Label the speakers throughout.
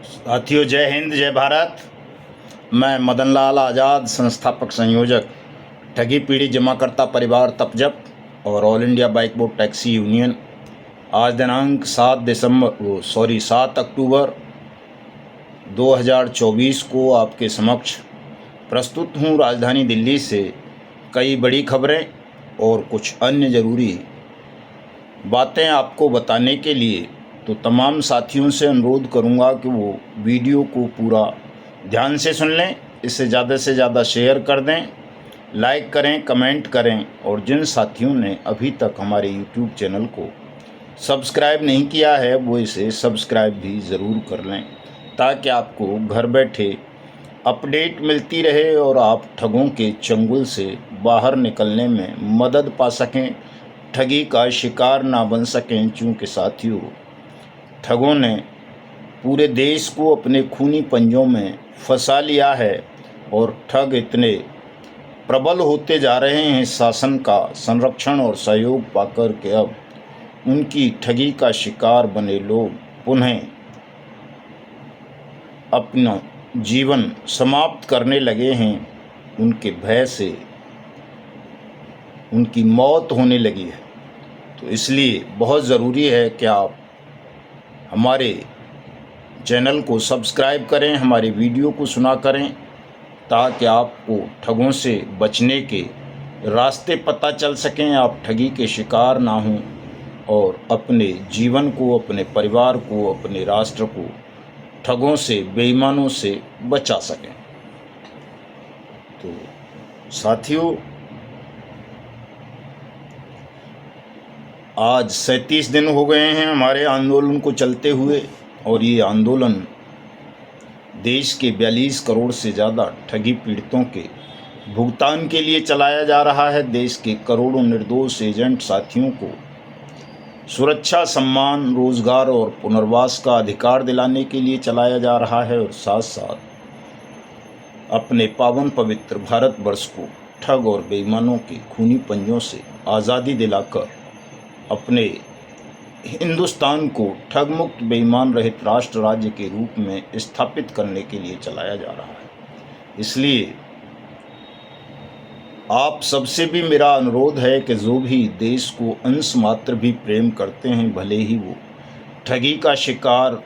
Speaker 1: साथियों, जय हिंद, जय भारत। मैं मदन लाल आज़ाद, संस्थापक संयोजक ठगी पीढ़ी जमाकर्ता परिवार तपजप और all India bike board taxi union. आज दिनांक 7 अक्टूबर 2024 को आपके समक्ष प्रस्तुत हूँ राजधानी दिल्ली से कई बड़ी खबरें और कुछ अन्य ज़रूरी बातें आपको बताने के लिए। तो तमाम साथियों से अनुरोध करूंगा कि वो वीडियो को पूरा ध्यान से सुन लें, इसे ज़्यादा से ज़्यादा शेयर कर दें, लाइक करें, कमेंट करें और जिन साथियों ने अभी तक हमारे यूट्यूब चैनल को सब्सक्राइब नहीं किया है वो इसे सब्सक्राइब भी ज़रूर कर लें, ताकि आपको घर बैठे अपडेट मिलती रहे और आप ठगों के चंगुल से बाहर निकलने में मदद पा सकें, ठगी का शिकार ना बन सकें। चूँकि साथियों, ठगों ने पूरे देश को अपने खूनी पंजों में फंसा लिया है और ठग इतने प्रबल होते जा रहे हैं शासन का संरक्षण और सहयोग पाकर के अब उनकी ठगी का शिकार बने लोग पुनः अपना जीवन समाप्त करने लगे हैं। उनके भय से उनकी मौत होने लगी है। तो इसलिए बहुत ज़रूरी है कि आप हमारे चैनल को सब्सक्राइब करें, हमारे वीडियो को सुना करें, ताकि आपको ठगों से बचने के रास्ते पता चल सकें, आप ठगी के शिकार ना हों और अपने जीवन को, अपने परिवार को, अपने राष्ट्र को ठगों से, बेईमानों से बचा सकें। तो साथियों, आज 37 दिन हो गए हैं हमारे आंदोलन को चलते हुए और ये आंदोलन देश के 42 करोड़ से ज़्यादा ठगी पीड़ितों के भुगतान के लिए चलाया जा रहा है। देश के करोड़ों निर्दोष एजेंट साथियों को सुरक्षा, सम्मान, रोजगार और पुनर्वास का अधिकार दिलाने के लिए चलाया जा रहा है और साथ साथ अपने पावन पवित्र भारतवर्ष को ठग और बेईमानों के खूनी पंजों से आज़ादी दिलाकर अपने हिंदुस्तान को ठग मुक्त, बेईमान रहित राष्ट्र राज्य के रूप में स्थापित करने के लिए चलाया जा रहा है। इसलिए आप सबसे भी मेरा अनुरोध है कि जो भी देश को अंश मात्र भी प्रेम करते हैं, भले ही वो ठगी का शिकार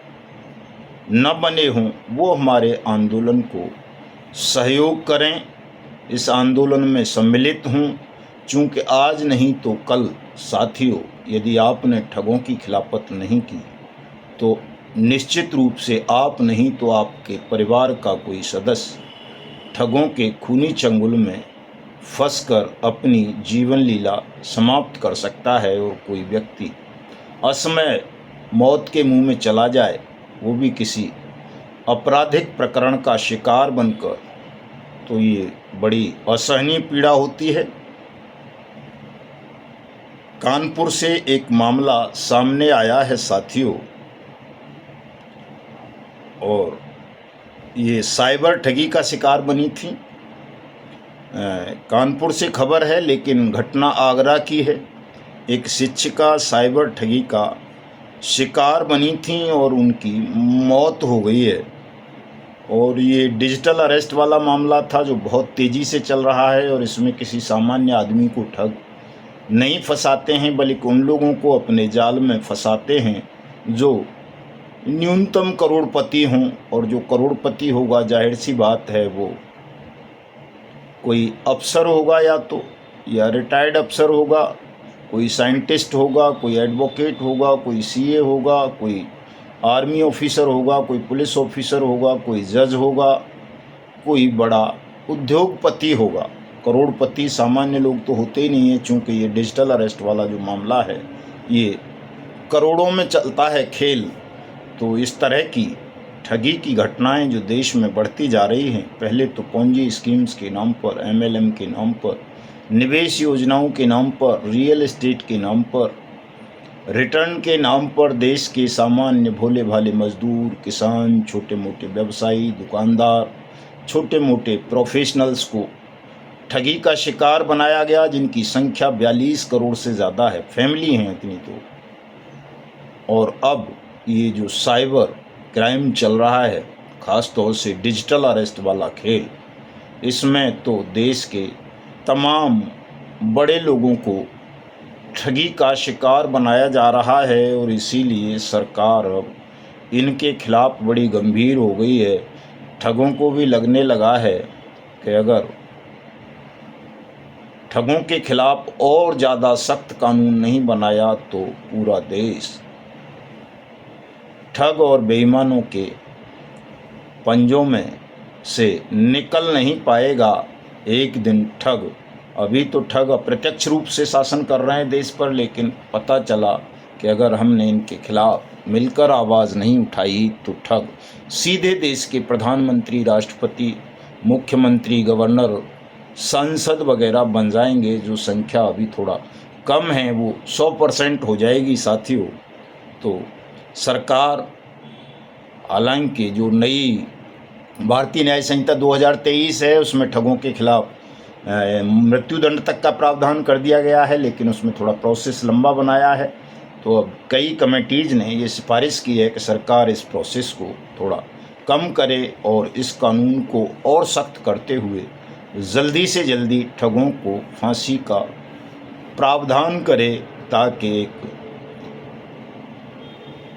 Speaker 1: न बने हों, वो हमारे आंदोलन को सहयोग करें, इस आंदोलन में सम्मिलित हों। चूँकि आज नहीं तो कल साथियों, यदि आपने ठगों की खिलाफत नहीं की तो निश्चित रूप से आप नहीं तो आपके परिवार का कोई सदस्य ठगों के खूनी चंगुल में फंसकर अपनी जीवन लीला समाप्त कर सकता है और कोई व्यक्ति असमय मौत के मुंह में चला जाए, वो भी किसी आपराधिक प्रकरण का शिकार बनकर। तो ये बड़ी असहनीय पीड़ा होती है। कानपुर से एक मामला सामने आया है साथियों, और ये साइबर ठगी का शिकार बनी थी। कानपुर से खबर है, लेकिन घटना आगरा की है। एक शिक्षिका साइबर ठगी का शिकार बनी थी और उनकी मौत हो गई है। और ये डिजिटल अरेस्ट वाला मामला था जो बहुत तेज़ी से चल रहा है और इसमें किसी सामान्य आदमी को ठग नहीं फंसाते हैं, बल्कि उन लोगों को अपने जाल में फंसाते हैं जो न्यूनतम करोड़पति हों। और जो करोड़पति होगा, जाहिर सी बात है, वो कोई अफसर होगा, या रिटायर्ड अफसर होगा, कोई साइंटिस्ट होगा, कोई एडवोकेट होगा, कोई सीए होगा, कोई आर्मी ऑफिसर होगा, कोई पुलिस ऑफिसर होगा, कोई जज होगा, कोई बड़ा उद्योगपति होगा। करोड़पति सामान्य लोग तो होते ही नहीं है, चूँकि ये डिजिटल अरेस्ट वाला जो मामला है ये करोड़ों में चलता है खेल। तो इस तरह की ठगी की घटनाएं जो देश में बढ़ती जा रही हैं, पहले तो पोंजी स्कीम्स के नाम पर, एमएलएम के नाम पर, निवेश योजनाओं के नाम पर, रियल एस्टेट के नाम पर, रिटर्न के नाम पर देश के सामान्य भोले भाले मजदूर, किसान, छोटे मोटे व्यवसायी, दुकानदार, छोटे मोटे प्रोफेशनल्स को ठगी का शिकार बनाया गया, जिनकी संख्या 42 करोड़ से ज़्यादा है, फैमिली हैं इतनी तो। और अब ये जो साइबर क्राइम चल रहा है, ख़ास तौर से डिजिटल अरेस्ट वाला खेल, इसमें तो देश के तमाम बड़े लोगों को ठगी का शिकार बनाया जा रहा है और इसीलिए सरकार अब इनके खिलाफ बड़ी गंभीर हो गई है। ठगों को भी लगने लगा है कि अगर ठगों के खिलाफ और ज़्यादा सख्त कानून नहीं बनाया तो पूरा देश ठग और बेईमानों के पंजों में से निकल नहीं पाएगा। एक दिन ठग, अभी तो ठग अप्रत्यक्ष रूप से शासन कर रहे हैं देश पर, लेकिन पता चला कि अगर हमने इनके खिलाफ मिलकर आवाज़ नहीं उठाई तो ठग सीधे देश के प्रधानमंत्री, राष्ट्रपति, मुख्यमंत्री, गवर्नर, सांसद वगैरह बन जाएंगे। जो संख्या अभी थोड़ा कम है वो 100% हो जाएगी साथियों। तो सरकार, हालांकि जो नई भारतीय न्याय संहिता 2023 है उसमें ठगों के खिलाफ मृत्युदंड तक का प्रावधान कर दिया गया है, लेकिन उसमें थोड़ा प्रोसेस लंबा बनाया है। तो अब कई कमेटीज़ ने ये सिफारिश की है कि सरकार इस प्रोसेस को थोड़ा कम करे और इस कानून को और सख्त करते हुए जल्दी से जल्दी ठगों को फांसी का प्रावधान करे, ताकि एक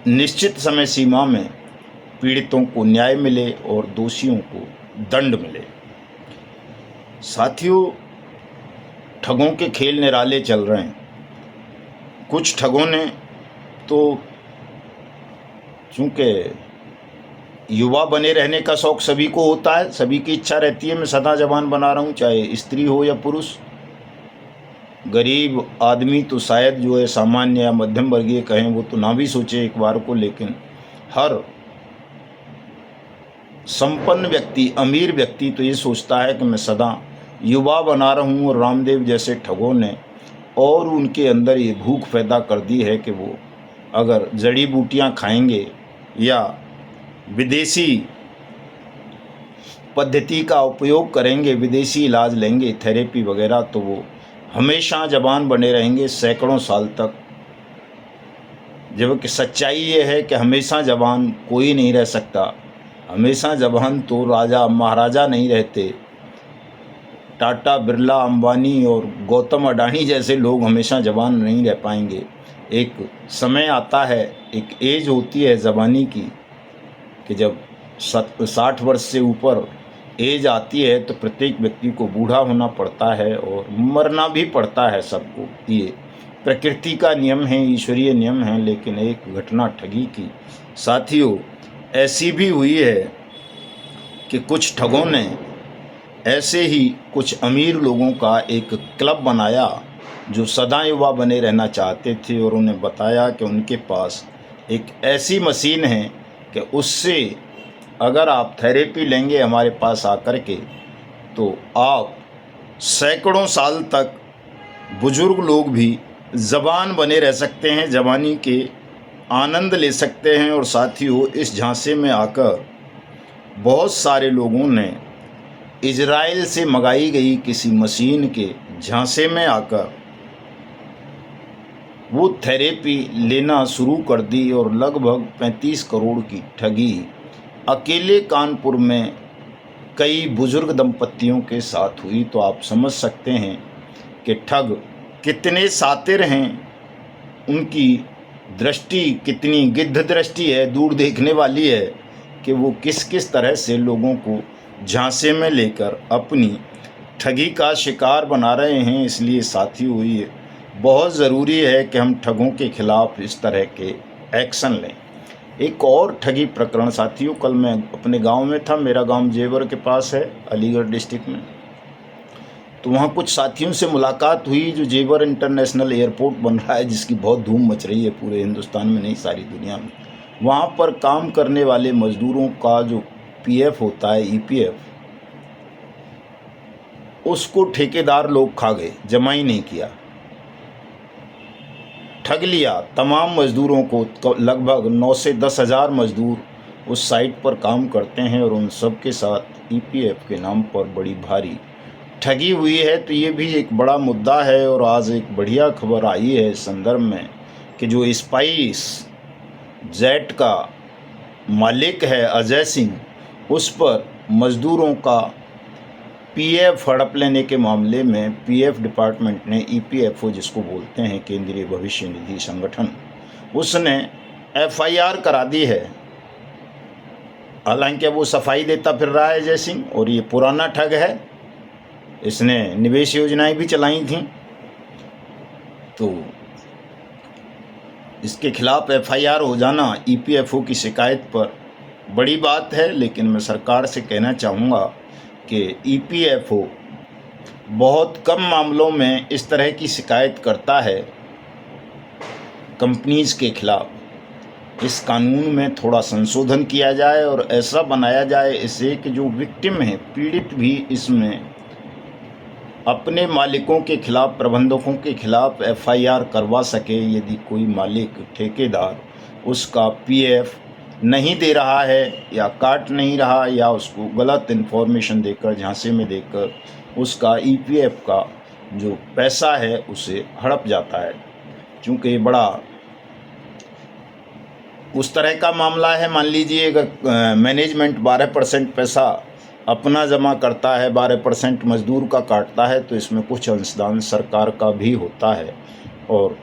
Speaker 1: निश्चित समय सीमा में पीड़ितों को न्याय मिले और दोषियों को दंड मिले। साथियों, ठगों के खेल निराले चल रहे हैं। कुछ ठगों ने तो, चूँकि युवा बने रहने का शौक़ सभी को होता है, सभी की इच्छा रहती है मैं सदा जवान बना रहा हूँ, चाहे स्त्री हो या पुरुष। गरीब आदमी तो शायद जो है सामान्य या मध्यम वर्गीय कहें वो तो ना भी सोचे एक बार को, लेकिन हर संपन्न व्यक्ति, अमीर व्यक्ति तो ये सोचता है कि मैं सदा युवा बना रहा हूँ। और रामदेव जैसे ठगों ने और उनके अंदर ये भूख पैदा कर दी है कि वो अगर जड़ी बूटियाँ खाएंगे या विदेशी पद्धति का उपयोग करेंगे, विदेशी इलाज लेंगे, थेरेपी वगैरह, तो वो हमेशा जवान बने रहेंगे सैकड़ों साल तक। जबकि सच्चाई ये है कि हमेशा जवान कोई नहीं रह सकता। हमेशा जवान तो राजा महाराजा नहीं रहते। टाटा, बिरला, अंबानी और गौतम अडानी जैसे लोग हमेशा जवान नहीं रह पाएंगे। एक समय आता है, एक एज होती है जवानी की, कि जब 60 वर्ष से ऊपर एज आती है तो प्रत्येक व्यक्ति को बूढ़ा होना पड़ता है और मरना भी पड़ता है सबको। ये प्रकृति का नियम है, ईश्वरीय नियम है। लेकिन एक घटना ठगी की साथियों ऐसी भी हुई है कि कुछ ठगों ने ऐसे ही कुछ अमीर लोगों का एक क्लब बनाया जो सदा युवा बने रहना चाहते थे, और उन्हें बताया कि उनके पास एक ऐसी मशीन है कि उससे अगर आप थेरेपी लेंगे हमारे पास आकर के तो आप सैकड़ों साल तक, बुजुर्ग लोग भी जवान बने रह सकते हैं, जवानी के आनंद ले सकते हैं। और साथियों, इस झांसे में आकर बहुत सारे लोगों ने इजराइल से मंगाई गई किसी मशीन के झांसे में आकर वो थेरेपी लेना शुरू कर दी और लगभग 35 करोड़ की ठगी अकेले कानपुर में कई बुजुर्ग दंपतियों के साथ हुई। तो आप समझ सकते हैं कि ठग कितने शातिर हैं, उनकी दृष्टि कितनी गिद्ध दृष्टि है, दूर देखने वाली है, कि वो किस किस तरह से लोगों को झांसे में लेकर अपनी ठगी का शिकार बना रहे हैं। इसलिए साथियों, ये बहुत ज़रूरी है कि हम ठगों के खिलाफ इस तरह के एक्शन लें। एक और ठगी प्रकरण साथियों, कल मैं अपने गांव में था। मेरा गांव जेवर के पास है, अलीगढ़ डिस्ट्रिक्ट में। तो वहाँ कुछ साथियों से मुलाकात हुई। जो जेवर इंटरनेशनल एयरपोर्ट बन रहा है, जिसकी बहुत धूम मच रही है पूरे हिंदुस्तान में, नहीं सारी दुनिया में, वहाँ पर काम करने वाले मज़दूरों का जो पीएफ होता है, ईपीएफ, उसको ठेकेदार लोग खा गए, जमा ही नहीं किया, ठग लिया तमाम मज़दूरों को। तो लगभग 9 से 10 हज़ार मज़दूर उस साइट पर काम करते हैं और उन सब के साथ ईपीएफ के नाम पर बड़ी भारी ठगी हुई है। तो ये भी एक बड़ा मुद्दा है। और आज एक बढ़िया खबर आई है इस संदर्भ में कि जो स्पाइस जेट का मालिक है अजय सिंह, उस पर मजदूरों का पीएफ हड़प लेने के मामले में पीएफ डिपार्टमेंट ने ईपीएफओ जिसको बोलते हैं केंद्रीय भविष्य निधि संगठन, उसने एफआईआर करा दी है। हालांकि वो सफाई देता फिर रहा है अजय सिंह, और ये पुराना ठग है, इसने निवेश योजनाएं भी चलाई थीं, तो इसके खिलाफ एफआईआर हो जाना ईपीएफओ की शिकायत पर बड़ी बात है। लेकिन मैं सरकार से कहना चाहूँगा कि ईपीएफओ बहुत कम मामलों में इस तरह की शिकायत करता है कंपनीज के खिलाफ। इस कानून में थोड़ा संशोधन किया जाए और ऐसा बनाया जाए इसे कि जो विक्टिम है, पीड़ित भी इसमें अपने मालिकों के खिलाफ, प्रबंधकों के खिलाफ एफआईआर करवा सके। यदि कोई मालिक, ठेकेदार उसका पीएफ नहीं दे रहा है या काट नहीं रहा या उसको गलत इन्फॉर्मेशन देकर, झांसे में देकर उसका ईपीएफ का जो पैसा है उसे हड़प जाता है। चूँकि ये बड़ा उस तरह का मामला है, मान लीजिए अगर मैनेजमेंट 12% पैसा अपना जमा करता है, 12% मजदूर का काटता है, तो इसमें कुछ अंशदान सरकार का भी होता है। और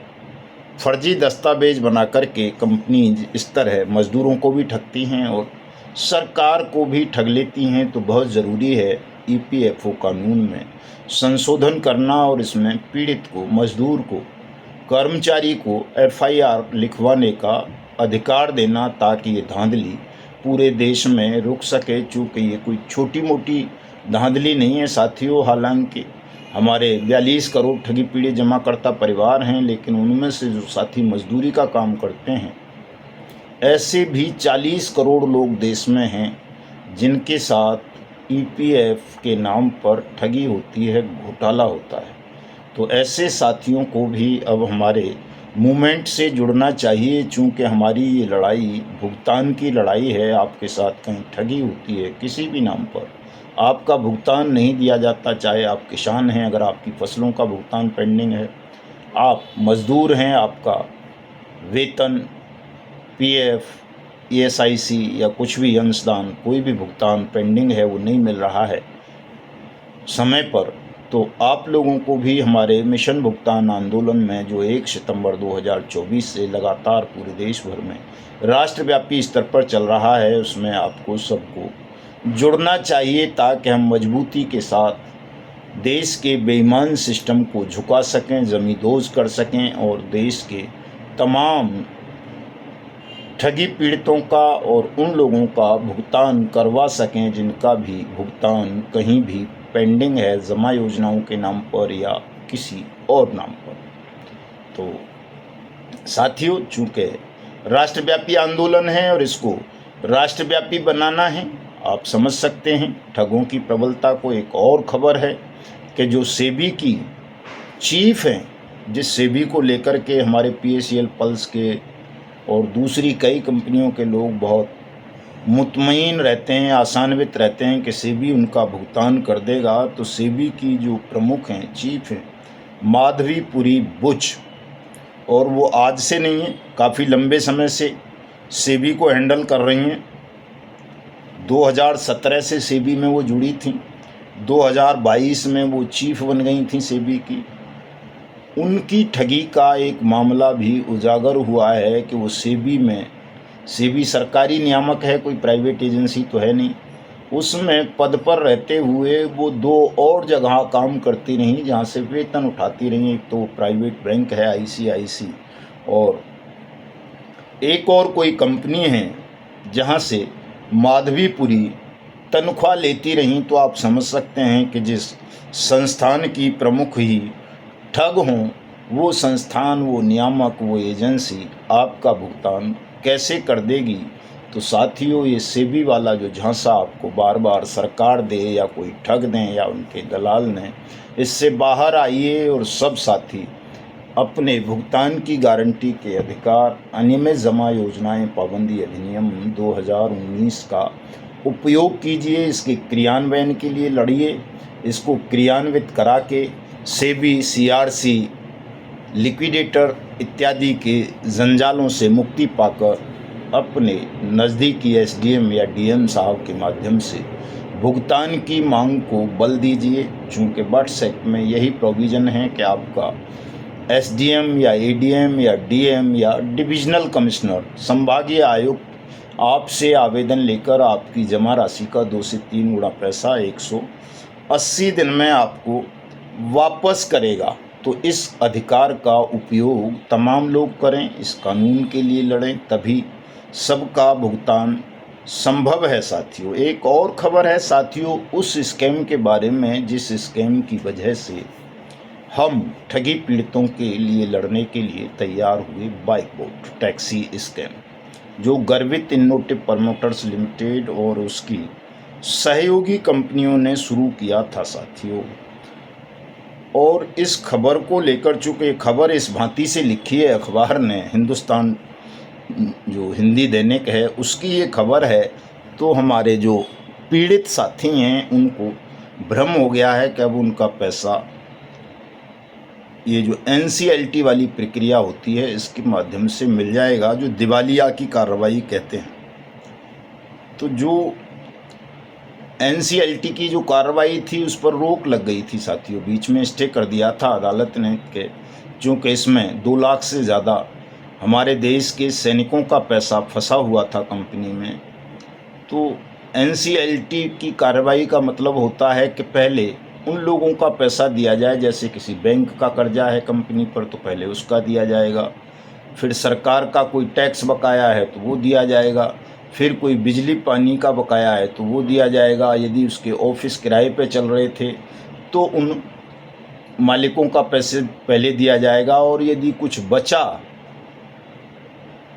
Speaker 1: फर्जी दस्तावेज बना करके कंपनी इस तरह मजदूरों को भी ठगती हैं और सरकार को भी ठग लेती हैं। तो बहुत ज़रूरी है ईपीएफओ कानून में संशोधन करना और इसमें पीड़ित को, मजदूर को, कर्मचारी को एफआईआर लिखवाने का अधिकार देना, ताकि ये धांधली पूरे देश में रुक सके। चूँकि ये कोई छोटी मोटी धांधली नहीं है साथियों। हालांकि हमारे 42 करोड़ ठगी पीड़ित जमाकर्ता परिवार हैं, लेकिन उनमें से जो साथी मजदूरी का काम करते हैं, ऐसे भी 40 करोड़ लोग देश में हैं जिनके साथ ईपीएफ के नाम पर ठगी होती है, घोटाला होता है। तो ऐसे साथियों को भी अब हमारे मूवमेंट से जुड़ना चाहिए। चूँकि हमारी ये लड़ाई भुगतान की लड़ाई है। आपके साथ कहीं ठगी होती है, किसी भी नाम पर आपका भुगतान नहीं दिया जाता, चाहे आप किसान हैं, अगर आपकी फसलों का भुगतान पेंडिंग है, आप मज़दूर हैं, आपका वेतन, पीएफ, ईएसआईसी या कुछ भी अंशदान, कोई भी भुगतान पेंडिंग है, वो नहीं मिल रहा है समय पर, तो आप लोगों को भी हमारे मिशन भुगतान आंदोलन में जो 1 सितंबर 2024 से लगातार पूरे देश भर में राष्ट्रव्यापी स्तर पर चल रहा है, उसमें आपको सबको जुड़ना चाहिए, ताकि हम मजबूती के साथ देश के बेईमान सिस्टम को झुका सकें, ज़मींदोज़ कर सकें और देश के तमाम ठगी पीड़ितों का और उन लोगों का भुगतान करवा सकें जिनका भी भुगतान कहीं भी पेंडिंग है, जमा योजनाओं के नाम पर या किसी और नाम पर। तो साथियों, चूँकि राष्ट्रव्यापी आंदोलन है और इसको राष्ट्रव्यापी बनाना है, आप समझ सकते हैं ठगों की प्रबलता को। एक और खबर है कि जो सेबी की चीफ हैं, जिस सेबी को लेकर के हमारे पीएसीएल पल्स के और दूसरी कई कंपनियों के लोग बहुत मुतमईन रहते हैं, आशान्वित रहते हैं कि सेबी उनका भुगतान कर देगा, तो सेबी की जो प्रमुख हैं, चीफ हैं, माधवीपुरी बुच, और वो आज से नहीं है, काफ़ी लंबे समय से सेबी को हैंडल कर रही हैं। 2017 से सेबी में वो जुड़ी थी, 2022 में वो चीफ बन गई थी सेबी की। उनकी ठगी का एक मामला भी उजागर हुआ है कि वो सेबी में, सेबी सरकारी नियामक है, कोई प्राइवेट एजेंसी तो है नहीं, उसमें पद पर रहते हुए वो 2 और जगह काम करती रहीं जहाँ से वेतन उठाती रहीं। एक तो प्राइवेट बैंक है आईसीआईसी, और एक और कोई कंपनी है जहाँ से माधवीपुरी तनख्वाह लेती रहीं। तो आप समझ सकते हैं कि जिस संस्थान की प्रमुख ही ठग हों, वो संस्थान, वो नियामक, वो एजेंसी आपका भुगतान कैसे कर देगी। तो साथियों, ये सेबी वाला जो झांसा आपको बार बार सरकार दे या कोई ठग दें या उनके दलाल ने, इससे बाहर आइए और सब साथी अपने भुगतान की गारंटी के अधिकार, अनियमित जमा योजनाएं पाबंदी अधिनियम 2019 का उपयोग कीजिए। इसके क्रियान्वयन के लिए लड़िए, इसको क्रियान्वित करा के सेबी, सीआरसी, लिक्विडेटर इत्यादि के जंजालों से मुक्ति पाकर अपने नज़दीकी एसडीएम या डीएम साहब के माध्यम से भुगतान की मांग को बल दीजिए। चूँकि बट्स एक्ट में यही प्रोविज़न है कि आपका एसडीएम या एडीएम या डीएम या डिविजनल कमिश्नर संभागीय आयुक्त आपसे आवेदन लेकर आपकी जमा राशि का 2 से 3 गुना पैसा 180 दिन में आपको वापस करेगा। तो इस अधिकार का उपयोग तमाम लोग करें, इस कानून के लिए लड़ें, तभी सबका भुगतान संभव है साथियों। एक और खबर है साथियों उस स्कैम के बारे में जिस स्कैम की वजह से हम ठगी पीड़ितों के लिए लड़ने के लिए तैयार हुए। बाइक बोट टैक्सी स्कैम जो गर्वित इनोवेटिव प्रमोटर्स लिमिटेड और उसकी सहयोगी कंपनियों ने शुरू किया था साथियों। और इस खबर को लेकर चूँकि खबर इस भांति से लिखी है अखबार ने, हिंदुस्तान जो हिंदी दैनिक है उसकी ये खबर है, तो हमारे जो पीड़ित साथी हैं उनको भ्रम हो गया है कि अब उनका पैसा ये जो एनसीएलटी वाली प्रक्रिया होती है इसके माध्यम से मिल जाएगा, जो दिवालिया की कार्रवाई कहते हैं। तो जो एनसीएलटी की जो कार्रवाई थी उस पर रोक लग गई थी साथियों, बीच में स्टे कर दिया था अदालत ने कि चूँकि इसमें 2 लाख से ज़्यादा हमारे देश के सैनिकों का पैसा फंसा हुआ था कंपनी में। तो एनसीएलटी की कार्रवाई का मतलब होता है कि पहले उन लोगों का पैसा दिया जाए, जैसे किसी बैंक का कर्जा है कंपनी पर तो पहले उसका दिया जाएगा, फिर सरकार का कोई टैक्स बकाया है तो वो दिया जाएगा, फिर कोई बिजली पानी का बकाया है तो वो दिया जाएगा, यदि उसके ऑफिस किराए पे चल रहे थे तो उन मालिकों का पैसे पहले दिया जाएगा, और यदि कुछ बचा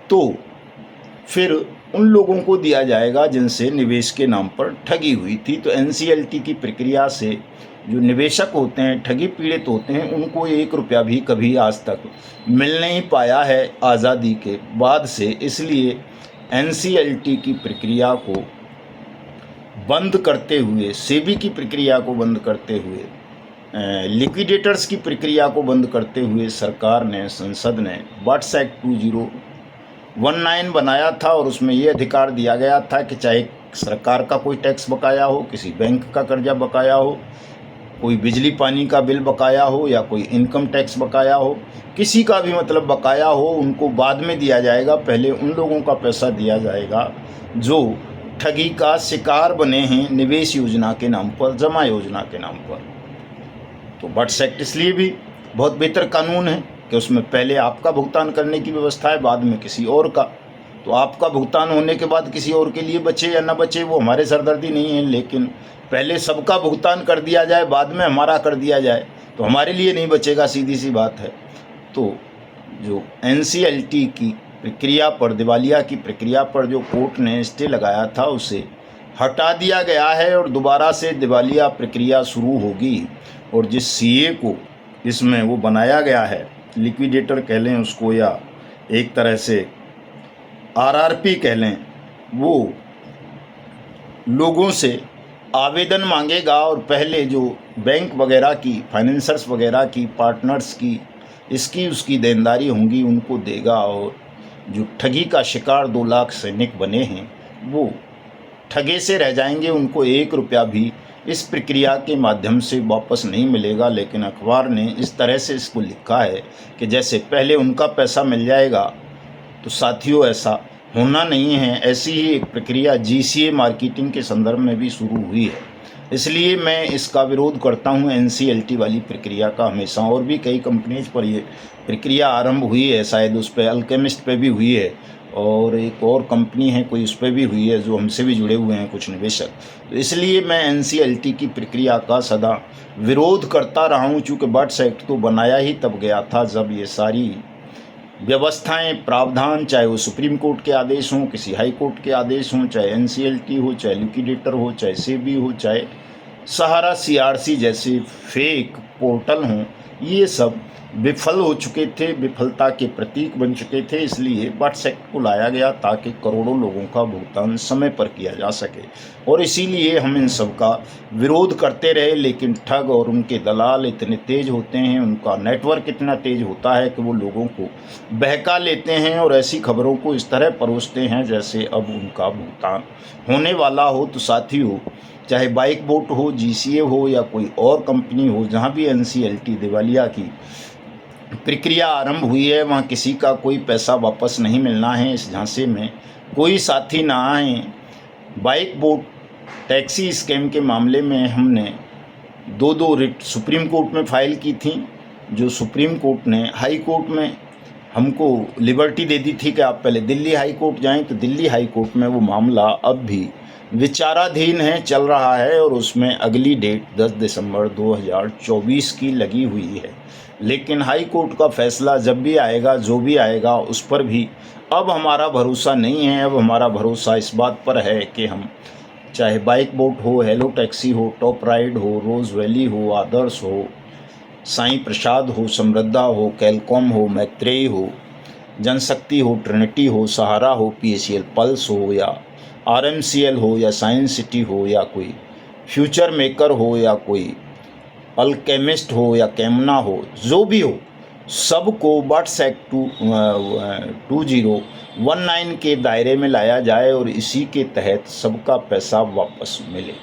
Speaker 1: तो फिर उन लोगों को दिया जाएगा जिनसे निवेश के नाम पर ठगी हुई थी। तो एनसीएलटी की प्रक्रिया से जो निवेशक होते हैं, ठगी पीड़ित होते हैं, उनको 1 रुपया भी कभी आज तक मिल नहीं पाया है आज़ादी के बाद से। इसलिए एनसीएलटी की प्रक्रिया को बंद करते हुए, सेबी की प्रक्रिया को बंद करते हुए, लिक्विडेटर्स की प्रक्रिया को बंद करते हुए सरकार ने, संसद ने बट्स एक्ट 2019 बनाया था, और उसमें ये अधिकार दिया गया था कि चाहे सरकार का कोई टैक्स बकाया हो, किसी बैंक का कर्जा बकाया हो, कोई बिजली पानी का बिल बकाया हो, या कोई इनकम टैक्स बकाया हो, किसी का भी मतलब बकाया हो, उनको बाद में दिया जाएगा। पहले उन लोगों का पैसा दिया जाएगा जो ठगी का शिकार बने हैं निवेश योजना के नाम पर, जमा योजना के नाम पर। तो बट्स एक्ट इसलिए भी बहुत बेहतर कानून है कि उसमें पहले आपका भुगतान करने की व्यवस्था है, बाद में किसी और का। तो आपका भुगतान होने के बाद किसी और के लिए बचे या ना बचे वो हमारे सरदर्दी नहीं है, लेकिन पहले सबका भुगतान कर दिया जाए, बाद में हमारा कर दिया जाए तो हमारे लिए नहीं बचेगा, सीधी सी बात है। तो जो एनसीएलटी की प्रक्रिया पर, दिवालिया की प्रक्रिया पर जो कोर्ट ने स्टे लगाया था उसे हटा दिया गया है, और दोबारा से दिवालिया प्रक्रिया शुरू होगी। और जिस सीए को इसमें वो बनाया गया है, लिक्विडेटर कह लें उसको या एक तरह से आरआरपी कह लें, वो लोगों से आवेदन मांगेगा और पहले जो बैंक वगैरह की, फाइनेंसर्स वगैरह की, पार्टनर्स की, इसकी उसकी देनदारी होंगी उनको देगा, और जो ठगी का शिकार 2 लाख सैनिक बने हैं वो ठगे से रह जाएंगे, उनको 1 रुपया भी इस प्रक्रिया के माध्यम से वापस नहीं मिलेगा। लेकिन अखबार ने इस तरह से इसको लिखा है कि जैसे पहले उनका पैसा मिल जाएगा, तो साथियों ऐसा होना नहीं है। ऐसी ही एक प्रक्रिया जीसीए मार्केटिंग के संदर्भ में भी शुरू हुई है, इसलिए मैं इसका विरोध करता हूं एनसीएलटी वाली प्रक्रिया का हमेशा। और भी कई कंपनीज पर ये प्रक्रिया आरंभ हुई है, शायद उस पर अल्केमिस्ट पे भी हुई है, और एक और कंपनी है कोई, उस पर भी हुई है, जो हमसे भी जुड़े हुए हैं कुछ निवेशक। तो इसलिए मैं एनसीएलटी की प्रक्रिया का सदा विरोध करता रहा हूँ, चूँकि बट्स एक्ट तो बनाया ही तब गया था जब ये सारी व्यवस्थाएं, प्रावधान, चाहे वो सुप्रीम कोर्ट के आदेश हों, किसी हाई कोर्ट के आदेश हों, चाहे एनसीएलटी हो, चाहे लिक्विडेटर हो, चाहे सेबी हो, चाहे सहारा सीआरसी जैसे फेक पोर्टल हों, ये सब विफल हो चुके थे, विफलता के प्रतीक बन चुके थे। इसलिए बट्स एक्ट को लाया गया ताकि करोड़ों लोगों का भुगतान समय पर किया जा सके, और इसीलिए हम इन सब का विरोध करते रहे। लेकिन ठग और उनके दलाल इतने तेज होते हैं, उनका नेटवर्क इतना तेज होता है कि वो लोगों को बहका लेते हैं और ऐसी खबरों को इस तरह परोसते हैं जैसे अब उनका भुगतान होने वाला हो। तो साथियों, चाहे बाइक बोट हो, जीसीए हो या कोई और कंपनी हो, जहाँ भी एनसीएलटी दिवालिया की प्रक्रिया आरंभ हुई है, वहाँ किसी का कोई पैसा वापस नहीं मिलना है। इस झांसे में कोई साथी ना आए। बाइक बोट टैक्सी स्कैम के मामले में हमने दो रिट सुप्रीम कोर्ट में फाइल की थी, जो सुप्रीम कोर्ट ने हाई कोर्ट में हमको लिबर्टी दे दी थी कि आप पहले दिल्ली हाई कोर्ट जाएं। तो दिल्ली हाई कोर्ट में वो मामला अब भी विचाराधीन है, चल रहा है, और उसमें अगली डेट 10 दिसंबर 2024 की लगी हुई है। लेकिन हाई कोर्ट का फैसला जब भी आएगा, जो भी आएगा, उस पर भी अब हमारा भरोसा नहीं है। अब हमारा भरोसा इस बात पर है कि हम चाहे बाइक बोट हो, हेलो टैक्सी हो, टॉप राइड हो, रोज़ वैली हो, आदर्श हो, साईं प्रसाद हो, समृद्धा हो, कैलकॉम हो, मैत्रेयी हो, जनशक्ति हो, ट्रिनिटी हो, सहारा हो, पीएसीएल पल्स हो, या आरएमसीएल हो, या साइंस सिटी हो, या कोई फ्यूचर मेकर हो, या कोई अल्केमिस्ट हो, या कैमना हो, जो भी हो, सबको बट्स एक्ट 2019 के दायरे में लाया जाए और इसी के तहत सबका पैसा वापस मिले।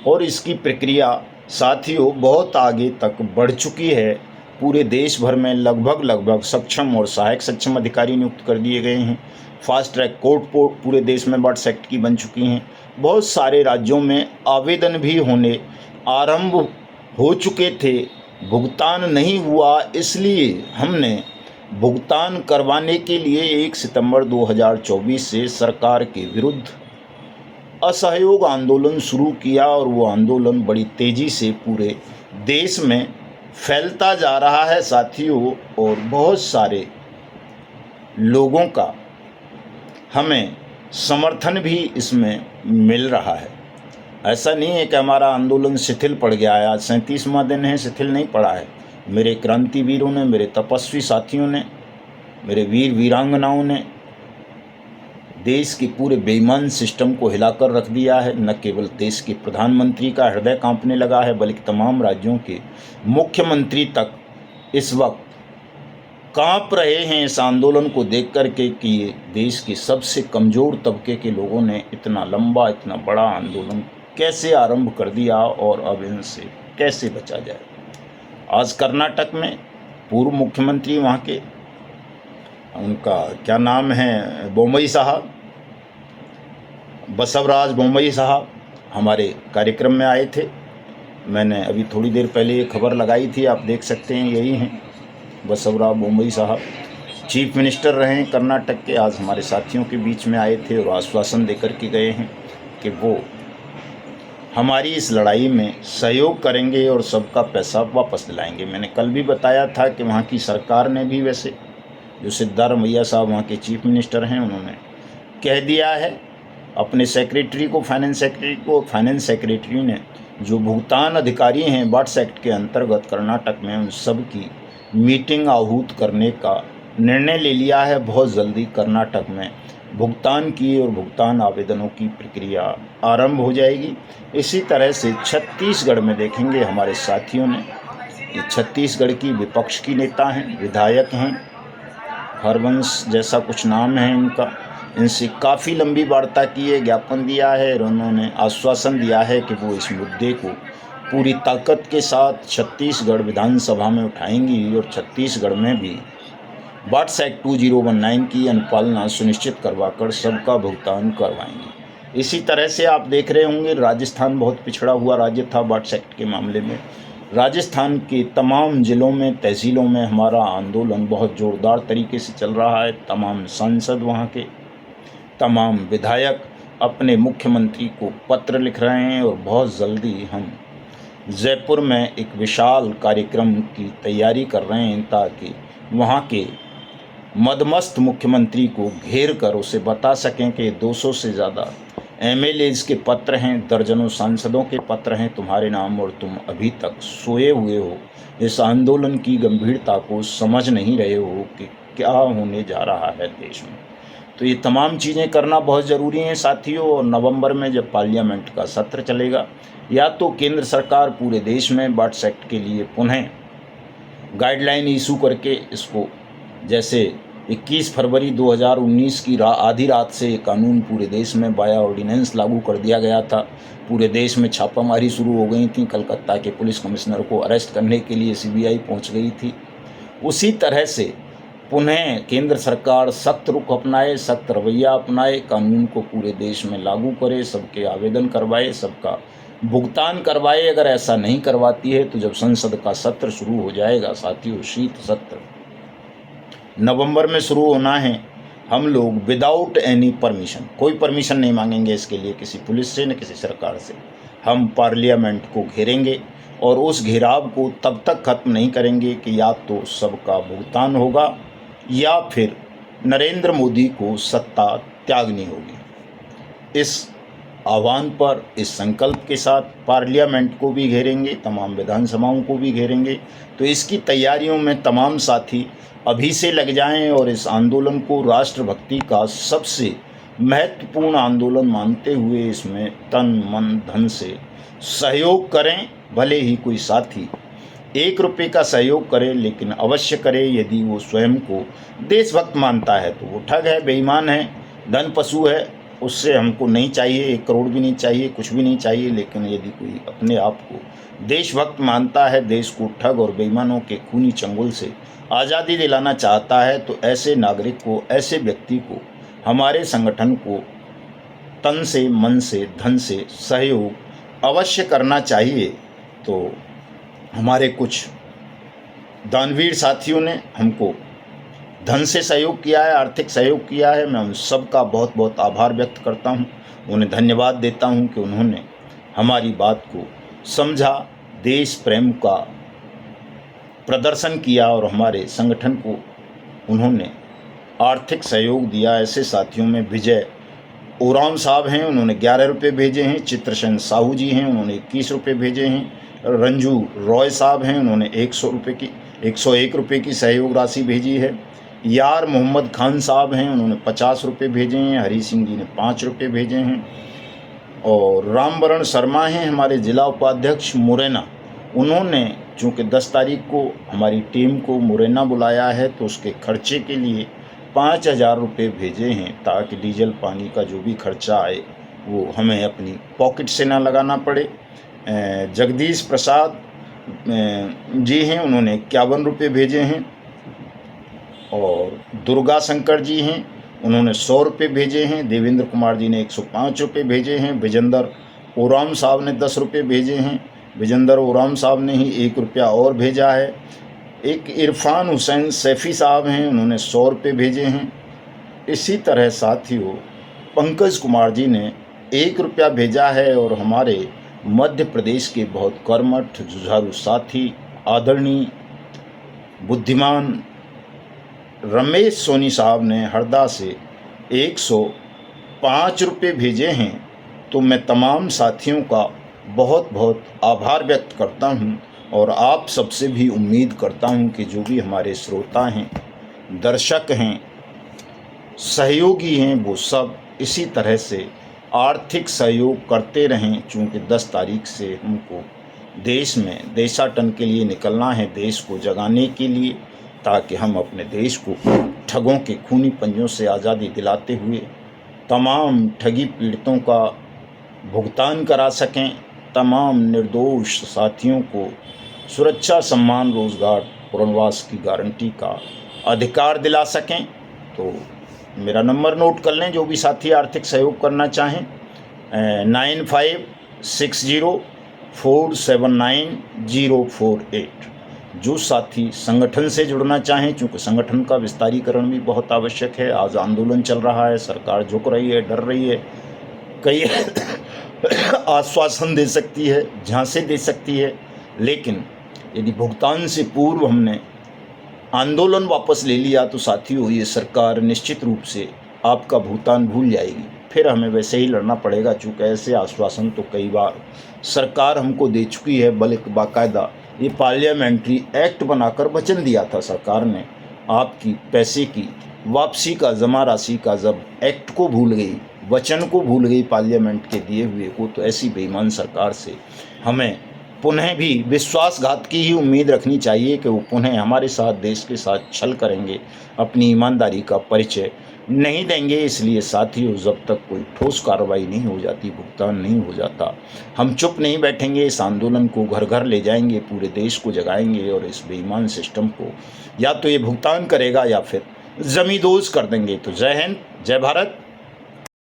Speaker 1: और इसकी प्रक्रिया साथियों बहुत आगे तक बढ़ चुकी है। पूरे देश भर में लगभग सक्षम और सहायक सक्षम अधिकारी नियुक्त कर दिए गए हैं। फास्ट ट्रैक कोर्ट पूरे देश में बट्स एक्ट की बन चुकी हैं। बहुत सारे राज्यों में आवेदन भी होने आरंभ हो चुके थे, भुगतान नहीं हुआ, इसलिए हमने भुगतान करवाने के लिए 1 सितंबर 2024 से सरकार के विरुद्ध असहयोग आंदोलन शुरू किया, और वो आंदोलन बड़ी तेज़ी से पूरे देश में फैलता जा रहा है साथियों। और बहुत सारे लोगों का हमें समर्थन भी इसमें मिल रहा है। ऐसा नहीं है कि हमारा आंदोलन शिथिल पड़ गया है। आज 37वां दिन है, शिथिल नहीं पड़ा है। मेरे क्रांतिवीरों ने, मेरे तपस्वी साथियों ने, मेरे वीर वीरांगनाओं ने देश के पूरे बेईमान सिस्टम को हिलाकर रख दिया है। न केवल देश के प्रधानमंत्री का हृदय कांपने लगा है, बल्कि तमाम राज्यों के मुख्यमंत्री तक इस वक्त कांप रहे हैं इस आंदोलन को देख कर के कि ये देश के सबसे कमज़ोर तबके के लोगों ने इतना लंबा, इतना बड़ा आंदोलन कैसे आरंभ कर दिया और अब इनसे कैसे बचा जाए। आज कर्नाटक में पूर्व मुख्यमंत्री वहाँ के, उनका क्या नाम है, बोम्मई साहब, बसवराज बोम्मई साहब हमारे कार्यक्रम में आए थे। मैंने अभी थोड़ी देर पहले ये खबर लगाई थी, आप देख सकते हैं, यही हैं बसवराज बोम्मई साहब। चीफ मिनिस्टर रहे कर्नाटक के, आज हमारे साथियों के बीच में आए थे और आश्वासन देकर के गए हैं कि वो हमारी इस लड़ाई में सहयोग करेंगे और सबका पैसा वापस दिलाएंगे। मैंने कल भी बताया था कि वहाँ की सरकार ने भी, वैसे जो सिद्धारमैया साहब वहाँ के चीफ मिनिस्टर हैं, उन्होंने कह दिया है अपने सेक्रेटरी को, फाइनेंस सेक्रेटरी ने जो भुगतान अधिकारी हैं बट्स एक्ट के अंतर्गत कर्नाटक में, उन सब की मीटिंग आहूत करने का निर्णय ले लिया है। बहुत जल्दी कर्नाटक में भुगतान की और भुगतान आवेदनों की प्रक्रिया आरंभ हो जाएगी। इसी तरह से छत्तीसगढ़ में देखेंगे हमारे साथियों ने, ये छत्तीसगढ़ की विपक्ष की नेता हैं, विधायक हैं, हरवंश जैसा कुछ नाम है इनका, इनसे काफ़ी लंबी वार्ता की है, ज्ञापन दिया है और उन्होंने आश्वासन दिया है कि वो इस मुद्दे को पूरी ताकत के साथ छत्तीसगढ़ विधानसभा में उठाएंगी और छत्तीसगढ़ में भी बट्स एक्ट 2019 की अनुपालना सुनिश्चित करवाकर सबका भुगतान करवाएंगे। इसी तरह से आप देख रहे होंगे राजस्थान बहुत पिछड़ा हुआ राज्य था बट्स एक्ट के मामले में। राजस्थान के तमाम ज़िलों में, तहसीलों में हमारा आंदोलन बहुत ज़ोरदार तरीके से चल रहा है। तमाम सांसद, वहाँ के तमाम विधायक अपने मुख्यमंत्री को पत्र लिख रहे हैं और बहुत जल्दी हम जयपुर में एक विशाल कार्यक्रम की तैयारी कर रहे हैं ताकि वहाँ के मदमस्त मुख्यमंत्री को घेर कर उसे बता सकें कि 200 से ज़्यादा एमएलएज के पत्र हैं, दर्जनों सांसदों के पत्र हैं तुम्हारे नाम, और तुम अभी तक सोए हुए हो। इस आंदोलन की गंभीरता को समझ नहीं रहे हो कि क्या होने जा रहा है देश में। तो ये तमाम चीज़ें करना बहुत ज़रूरी हैं साथियों। और नवंबर में जब पार्लियामेंट का सत्र चलेगा, या तो केंद्र सरकार पूरे देश में बर्ड्स एक्ट के लिए पुनः गाइडलाइन इशू करके इसको, जैसे 21 फरवरी 2019 की आधी रात से ये कानून पूरे देश में बाया ऑर्डिनेंस लागू कर दिया गया था। पूरे देश में छापामारी शुरू हो गई थी, कलकत्ता के पुलिस कमिश्नर को अरेस्ट करने के लिए सीबीआई पहुंच गई थी। उसी तरह से पुनः केंद्र सरकार सख्त रुख अपनाए, सख्त रवैया अपनाए, कानून को पूरे देश में लागू करे, सबके आवेदन करवाए, सबका भुगतान करवाए। अगर ऐसा नहीं करवाती है तो जब संसद का सत्र शुरू हो जाएगा साथियों, शीत सत्र नवंबर में शुरू होना है, हम लोग विदाउट एनी परमिशन, कोई परमिशन नहीं मांगेंगे इसके लिए किसी पुलिस से न किसी सरकार से, हम पार्लियामेंट को घेरेंगे और उस घेराव को तब तक खत्म नहीं करेंगे कि या तो सबका भुगतान होगा या फिर नरेंद्र मोदी को सत्ता त्यागनी होगी। इस आह्वान पर, इस संकल्प के साथ पार्लियामेंट को भी घेरेंगे, तमाम विधानसभाओं को भी घेरेंगे। तो इसकी तैयारियों में तमाम साथी अभी से लग जाएं और इस आंदोलन को राष्ट्रभक्ति का सबसे महत्वपूर्ण आंदोलन मानते हुए इसमें तन मन धन से सहयोग करें। भले ही कोई साथी 1 रुपये का सहयोग करे, लेकिन अवश्य करे यदि वो स्वयं को देशभक्त मानता है। तो वो ठग है, बेईमान है, धन पशु है, उससे हमको नहीं चाहिए, 1 करोड़ भी नहीं चाहिए, कुछ भी नहीं चाहिए। लेकिन यदि कोई अपने आप को देशभक्त मानता है, देश को ठग और बेईमानों के खूनी चंगुल से आज़ादी दिलाना चाहता है, तो ऐसे नागरिक को, ऐसे व्यक्ति को, हमारे संगठन को तन से, मन से, धन से सहयोग अवश्य करना चाहिए। तो हमारे कुछ दानवीर साथियों ने हमको धन से सहयोग किया है, आर्थिक सहयोग किया है। मैं उन सब का बहुत बहुत आभार व्यक्त करता हूँ, उन्हें धन्यवाद देता हूँ कि उन्होंने हमारी बात को समझा, देश प्रेम का प्रदर्शन किया और हमारे संगठन को उन्होंने आर्थिक सहयोग दिया। ऐसे साथियों में विजय ओराम साहब हैं, उन्होंने 11 रुपये भेजे हैं। चित्रसेन साहू जी हैं, उन्होंने 21 रुपये भेजे हैं। रंजू रॉय साहब हैं, उन्होंने 101 रुपये की सहयोग राशि भेजी है। यार मोहम्मद खान साहब हैं, उन्होंने 50 रुपये भेजे हैं। हरी सिंह जी ने 5 रुपये भेजे हैं। और रामवरण शर्मा हैं हमारे जिला उपाध्यक्ष मुरैना, उन्होंने चूँकि 10 तारीख को हमारी टीम को मुरैना बुलाया है, तो उसके खर्चे के लिए 5000 रुपये भेजे हैं, ताकि डीजल पानी का जो भी खर्चा आए वो हमें अपनी पॉकेट से ना लगाना पड़े। जगदीश प्रसाद जी हैं, उन्होंने 51 रुपये भेजे हैं। और दुर्गा शंकर जी हैं, उन्होंने 100 रुपये भेजे हैं। देवेंद्र कुमार जी ने 105 रुपये भेजे हैं। विजेंदर ओराम साहब ने 10 रुपये भेजे हैं। विजेंदर ओराम साहब ने ही 1 रुपया और भेजा है। एक इरफान हुसैन सैफ़ी साहब हैं, उन्होंने 100 रुपये भेजे हैं। इसी तरह साथियों पंकज कुमार जी ने 1 रुपया भेजा है। और हमारे मध्य प्रदेश के बहुत कर्मठ जुझारू साथी आदरणीय बुद्धिमान रमेश सोनी साहब ने हरदा से 105 रुपये भेजे हैं। तो मैं तमाम साथियों का बहुत बहुत आभार व्यक्त करता हूं और आप सबसे भी उम्मीद करता हूं कि जो भी हमारे श्रोता हैं, दर्शक हैं, सहयोगी हैं, वो सब इसी तरह से आर्थिक सहयोग करते रहें। चूँकि 10 तारीख से हमको देश में देशाटन के लिए निकलना है, देश को जगाने के लिए, ताकि हम अपने देश को ठगों के खूनी पंजों से आज़ादी दिलाते हुए तमाम ठगी पीड़ितों का भुगतान करा सकें, तमाम निर्दोष साथियों को सुरक्षा, सम्मान, रोज़गार, पुनर्वास की गारंटी का अधिकार दिला सकें। तो मेरा नंबर नोट कर लें, जो भी साथी आर्थिक सहयोग करना चाहें, 9560479048। जो साथी संगठन से जुड़ना चाहें, चूँकि संगठन का विस्तारीकरण भी बहुत आवश्यक है। आज आंदोलन चल रहा है, सरकार झुक रही है, डर रही है, कई आश्वासन दे सकती है, झांसे दे सकती है, लेकिन यदि भुगतान से पूर्व हमने आंदोलन वापस ले लिया तो साथियों ये सरकार निश्चित रूप से आपका भुगतान भूल जाएगी। फिर हमें वैसे ही लड़ना पड़ेगा, चूँकि ऐसे आश्वासन तो कई बार सरकार हमको दे चुकी है, बल्कि बाकायदा ये पार्लियामेंट्री एक्ट बनाकर वचन दिया था सरकार ने आपकी पैसे की वापसी का, जमा राशि का। जब एक्ट को भूल गई, वचन को भूल गई पार्लियामेंट के दिए हुए को, तो ऐसी बेईमान सरकार से हमें पुनः भी विश्वासघात की ही उम्मीद रखनी चाहिए कि वो पुनः हमारे साथ, देश के साथ छल करेंगे, अपनी ईमानदारी का परिचय नहीं देंगे। इसलिए साथियों, जब तक कोई ठोस कार्रवाई नहीं हो जाती, भुगतान नहीं हो जाता, हम चुप नहीं बैठेंगे। इस आंदोलन को घर घर ले जाएंगे, पूरे देश को जगाएंगे और इस बेईमान सिस्टम को या तो ये भुगतान करेगा या फिर जमींदोज कर देंगे। तो जय हिंद, जय भारत।